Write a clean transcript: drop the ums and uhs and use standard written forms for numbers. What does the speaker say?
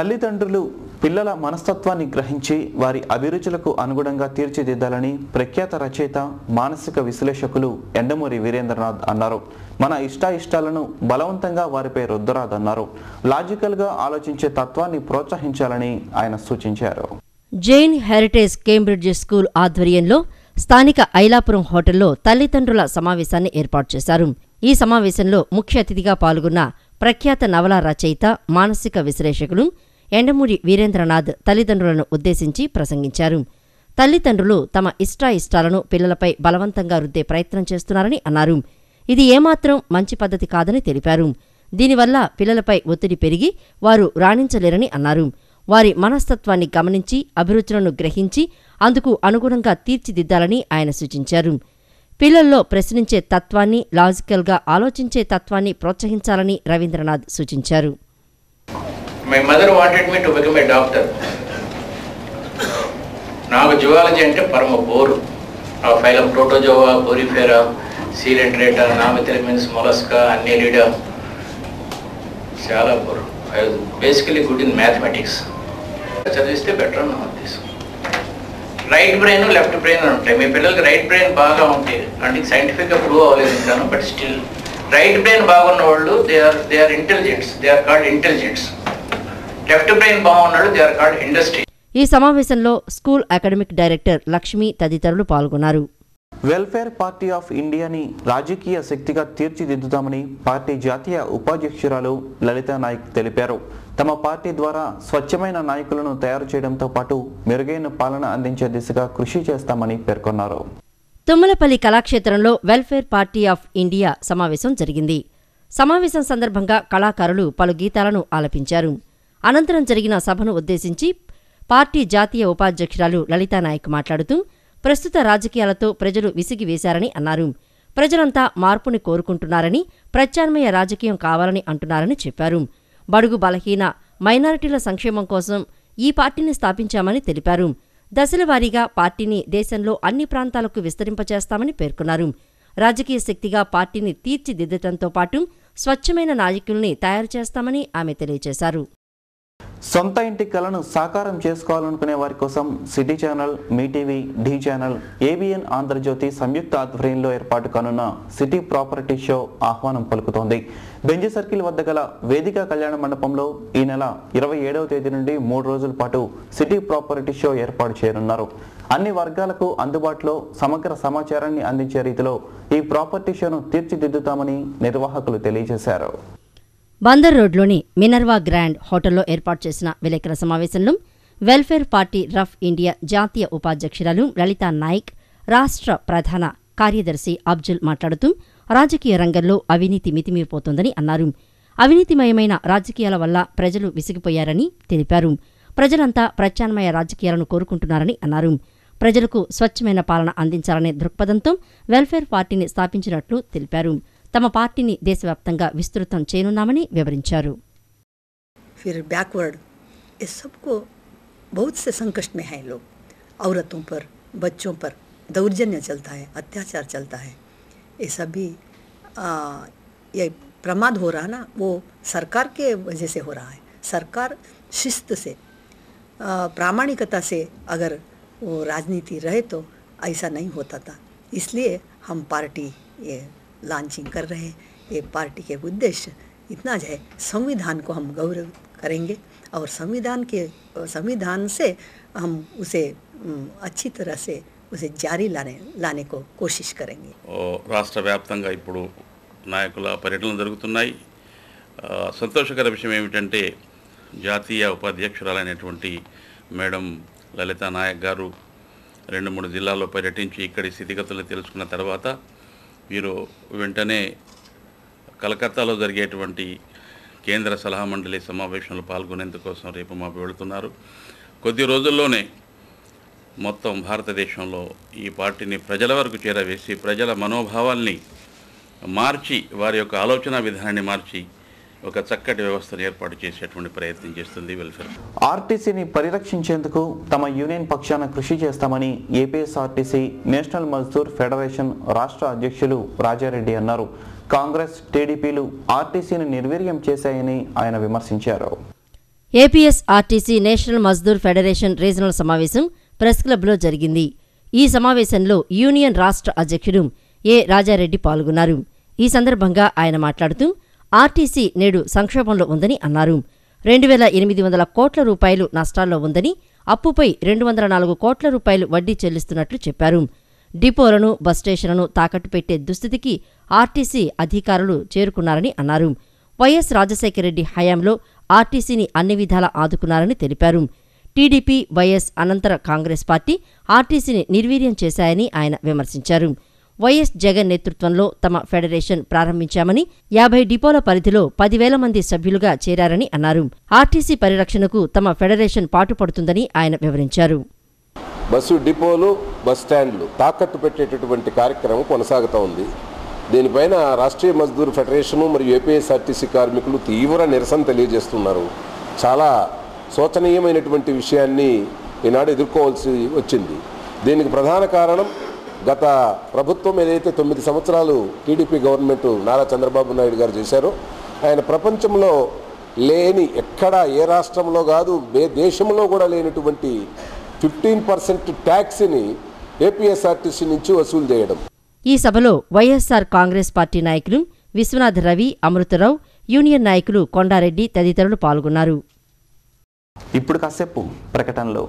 తల్లిదండ్రులు పిల్లల మనస్తత్వాన్ని గ్రహించి వారి అభిరుచులకు అనుగుణంగా తీర్చిదిద్దాలని ప్రఖ్యాత రచయిత మానసిక విశ్లేషకులు ఎండమూరి వీరేంద్రనాథ్ అన్నారు. మన ఇష్టాయిష్టాలను బలవంతంగా వారిపై రుద్దరాదన్నారు. లాజికల్గా ఆలోచించే తత్వాన్ని ప్రోత్సహించాలని ఆయన సూచించారు. జైన్ హెరిటేజ్ కేంబ్రిడ్జ్ స్కూల్ ఆధ్వర్యంలో స్థానిక ఐలాపురం హోటల్లో తల్లిదండ్రుల సమావేశాన్ని ఏర్పాటు చేశారు. ఈ సమావేశంలో ముఖ్య అతిథిగా పాల్గొన్న ప్రఖ్యాత నవలా రచయిత మానసిక విశ్లేషకులు ఎండమూరి వీరేంద్రనాథ్ తల్లిదండ్రులను ఉద్దేశించి ప్రసంగించారు. తల్లిదండ్రులు తమ ఇష్టాయిష్టాలను పిల్లలపై బలవంతంగా రుద్దే ప్రయత్నం చేస్తున్నారని అన్నారు. ఇది ఏమాత్రం మంచి పద్ధతి కాదని తెలిపారు. దీనివల్ల పిల్లలపై ఒత్తిడి పెరిగి వారు రాణించలేరని అన్నారు. వారి మనస్తత్వాన్ని గమనించి అభిరుచులను గ్రహించి అందుకు అనుగుణంగా తీర్చిదిద్దాలని ఆయన సూచించారు. పిల్లల్లో ప్రశ్నించే తత్వాన్ని, లాజికల్గా ఆలోచించే తత్వాన్ని ప్రోత్సహించాలని రవీంద్రనాథ్ సూచించారు. My mother wanted me to become a doctor. నాకు జువాలజీ అంటే పరమ బోరు. ఆ ఫైలం ప్రోటోజోవా, పోరిఫెరా, సీలెంట్రేటా, నామిథిలి మీన్స్ మొలస్కా, అన్నెలిడా, చాలా bore. I was basically good in mathematics. చదివిస్తే బెటర్ అన్న ఉద్దేశం. రైట్ బ్రెయిన్, లెఫ్ట్ బ్రెయిన్ ఉంటాయి. మీ పిల్లలకి రైట్ బ్రెయిన్ బాగా ఉంటాయి అంటే సైంటిఫిక్గా ప్రూవ్ అవ్వలేదు ఇంకాను. బట్ స్టిల్ రైట్ బ్రెయిన్ బాగున్న వాళ్ళు they are intelligents. They are called intelligents. Left brain బాగున్నాడు, దే ఆర్ కాల్డ్ ఇండస్ట్రీ. ఈ సమావేశంలో స్కూల్ అకాడమిక్ డైరెక్టర్ లక్ష్మి తదితరులు పాల్గొన్నారు. వెల్ఫేర్ పార్టీ ఆఫ్ ఇండియాని రాజకీయ శక్తిగా తీర్చిదిద్దుతామని పార్టీ జాతీయ ఉపాధ్యక్షురాలు లలితా నాయక్ తెలిపారు. తమ పార్టీ ద్వారా స్వచ్ఛమైన నాయకులను తయారు చేయడంతో పాటు మెరుగైన పాలన అందించే దిశగా కృషి చేస్తామని పేర్కొన్నారు. తుమ్మలపల్లి కళాక్షేత్రంలో వెల్ఫేర్ పార్టీ ఆఫ్ ఇండియా సమావేశం జరిగింది. సమావేశం సందర్భంగా కళాకారులు పలు గీతాలను ఆలపించారు. అనంతరం జరిగిన సభను ఉద్దేశించి పార్టీ జాతీయ ఉపాధ్యక్షురాలు లలితా నాయక్ మాట్లాడుతూ ప్రస్తుత రాజకీయాలతో ప్రజలు విసిగివేశారని అన్నారు. ప్రజలంతా మార్పుని కోరుకుంటున్నారని, ప్రత్యామ్నాయ రాజకీయం కావాలని అంటున్నారని చెప్పారు. బడుగు బలహీన మైనారిటీల సంక్షేమం కోసం ఈ పార్టీని స్థాపించామని తెలిపారు. దశలవారీగా పార్టీని దేశంలో అన్ని ప్రాంతాలకు విస్తరింపచేస్తామని పేర్కొన్నారు. రాజకీయ శక్తిగా పార్టీని తీర్చిదిద్దడంతో పాటు స్వచ్ఛమైన నాయకుల్ని తయారు చేస్తామని ఆమె తెలియజేశారు. సొంత ఇంటి కలను సాకారం చేసుకోవాలనుకునే వారి కోసం సిటీ ఛానల్, మీ టీవీ, ఢీ ఛానల్, ఏబిఎన్ ఆంధ్రజ్యోతి సంయుక్త ఆధ్వర్యంలో ఏర్పాటు కానున్న సిటీ ప్రాపర్టీ షో ఆహ్వానం పలుకుతోంది. బెంజి సర్కిల్ వద్ద గల వేదిక కళ్యాణ మండపంలో ఈ నెల 27వ తేదీ నుండి 3 రోజుల పాటు సిటీ ప్రాపర్టీ షో ఏర్పాటు చేయనున్నారు. అన్ని వర్గాలకు అందుబాటులో సమగ్ర సమాచారాన్ని అందించే రీతిలో ఈ ప్రాపర్టీ షోను తీర్చిదిద్దుతామని నిర్వాహకులు తెలియజేశారు. బందర్ రోడ్లోని మినర్వా గ్రాండ్ హోటల్లో ఏర్పాటు చేసిన విలేకరుల సమావేశంలో వెల్ఫేర్ పార్టీ రఫ్ ఇండియా జాతీయ ఉపాధ్యక్షురాలు లలితా నాయక్, రాష్ట్ర ప్రధాన కార్యదర్శి అబ్జుల్ మాట్లాడుతూ రాజకీయ రంగంలో అవినీతి మితిమీరిపోతోందని అన్నారు. అవినీతిమయమైన రాజకీయాల వల్ల ప్రజలు విసిగిపోయారని తెలిపారు. ప్రజలంతా ప్రత్యామ్నాయ రాజకీయాలను కోరుకుంటున్నారని అన్నారు. ప్రజలకు స్వచ్ఛమైన పాలన అందించాలనే దృక్పథంతో వెల్ఫేర్ పార్టీని స్థాపించినట్లు తెలిపారు. తమ పార్టీని దేశవ్యాప్తంగా విస్తృతం చేయనున్నామని వివరించారు. फिर बैकवर्ड इस सबको बहुत से संकट में है लोग. औरतों पर, बच्चों पर दौर्जन्य चलता है, अत्याचार चलता है. ये सभी ये प्रमाद हो रहा है ना, वो सरकार के वजह से हो रहा है. सरकार शिस्त से, प्रामाणिकता से अगर वो राजनीति रहे तो ऐसा नहीं होता था. इसलिए हम पार्टी ये लॉन्चिंग कर रहे हैं. ये पार्टी के उद्देश्य इतना है, संविधान को हम गौरव करेंगे और संविधान से हम उसे अच्छी तरह से उसे जारी लाने को कोशिश करेंगे. రాష్ట్ర వ్యాప్తంగా ఇప్పుడు నాయకుల పర్యటనలు జరుగుతున్నాయి. సంతోషకర విషయం ఏమిటంటే జాతీయ ఉపాధ్యక్షురాలైనటువంటి మేడం లలితా నాయక్ గారు 2-3 జిల్లాల్లో పర్యటించి ఇక్కడి స్థితిగతులు తెలుసుకున్న తర్వాత వీరు వెంటనే కలకత్తాలో జరిగేటువంటి కేంద్ర సలహా మండలి సమావేశంలో పాల్గొనేందుకోసం రేపు మాకు వెళుతున్నారు. కొద్ది రోజుల్లోనే మొత్తం భారతదేశంలో ఈ పార్టీని ప్రజల వరకు చేరవేసి ప్రజల మనోభావాల్ని మార్చి వారి యొక్క ఆలోచన విధానాన్ని మార్చి ఒక చక్కటి వ్యవస్థను ఏర్పాటు చేసేటువంటి ప్రయత్నం చేస్తుంది వెల్ఫేర్. ఆర్టీసీని పరిరక్షించేందుకు తమ యూనియన్ పక్షాన కృషి చేస్తామని ఏపీఎస్ఆర్టీసీ నేషనల్ మజ్దూర్ ఫెడరేషన్ రాష్ట్ర అధ్యక్షులు రాజారెడ్డి అన్నారు. కాంగ్రెస్, టీడీపీలు ఆర్టీసీని నిర్వీర్యం చేశాయని ఆయన విమర్శించారు. APSRTC national Mazdoor federation regional సమావేశం ప్రెస్ క్లబ్లో జరిగింది. ఈ సమావేశంలో యూనియన్ రాష్ట్ర అధ్యక్షుడు ఏ రాజారెడ్డి పాల్గొన్నారు. ఈ సందర్భంగా ఆయన మాట్లాడుతూ ఆర్టీసీ నేడు సంక్షోభంలో ఉందని అన్నారు. 2800 కోట్ల రూపాయలు నష్టాల్లో ఉందని, అప్పుపై 204 కోట్ల రూపాయలు వడ్డీ చెల్లిస్తున్నట్లు చెప్పారు. డిపోలను, బస్ స్టేషన్లను తాకట్టు పెట్టే దుస్థితికి ఆర్టీసీ అధికారులు చేరుకున్నారని అన్నారు. వైఎస్ రాజశేఖరరెడ్డి హయాంలో ఆర్టీసీని అన్ని విధాలా ఆదుకున్నారని తెలిపారు. టీడీపీ, వైఎస్ అనంతర కాంగ్రెస్ పార్టీ ఆర్టీసీని నిర్వీర్యం చేశాయని ఆయన విమర్శించారు. వైఎస్ జగన్ నేతృత్వంలో తమ ఫెడరేషన్ ప్రారంభించామని, 50 డిపోల పరిధిలో 10,000 మంది సభ్యులుగా చేరారని అన్నారు. ఆర్టీసీ పరిరక్షణకు తమ ఫెడరేషన్ పాటుపడుతుందని ఆయన వివరించారు. బస్సు డిపోలు, బస్ స్టాండ్లు తాకట్టు పెట్టేటటువంటి కార్యక్రమం కొనసాగుతూ ఉంది. దీనిపైన రాష్ట్రీయ మజ్దూర్ ఫెడరేషను మరియు ఏపీఎస్ఆర్టీసీ కార్మికులు తీవ్ర నిరసన తెలియజేస్తున్నారు. చాలా శోచనీయమైనటువంటి విషయాన్ని ఈనాడు ఎదుర్కోవాల్సి వచ్చింది. దీనికి ప్రధాన కారణం గత ప్రభుత్వం ఏదైతే 9 సంవత్సరాలు టీడీపీ గవర్నమెంట్ నారా చంద్రబాబు నాయుడు గారు చేశారో, ఆయన ప్రపంచంలో లేని, ఎక్కడ ఏ రాష్ట్రంలో కాదు దేశంలో కూడా లేనటువంటి 15% ట్యాక్స్ని ఏపీఎస్ఆర్టీసీ నుంచి వసూలు చేయడం. ఈ సభలో వైఎస్సార్ కాంగ్రెస్ పార్టీ నాయకులు విశ్వనాథ్ రవి, అమృతరావు, యూనియన్ నాయకులు కొండారెడ్డి తదితరులు పాల్గొన్నారు. ఇప్పుడు కాసేపు ప్రకటనలో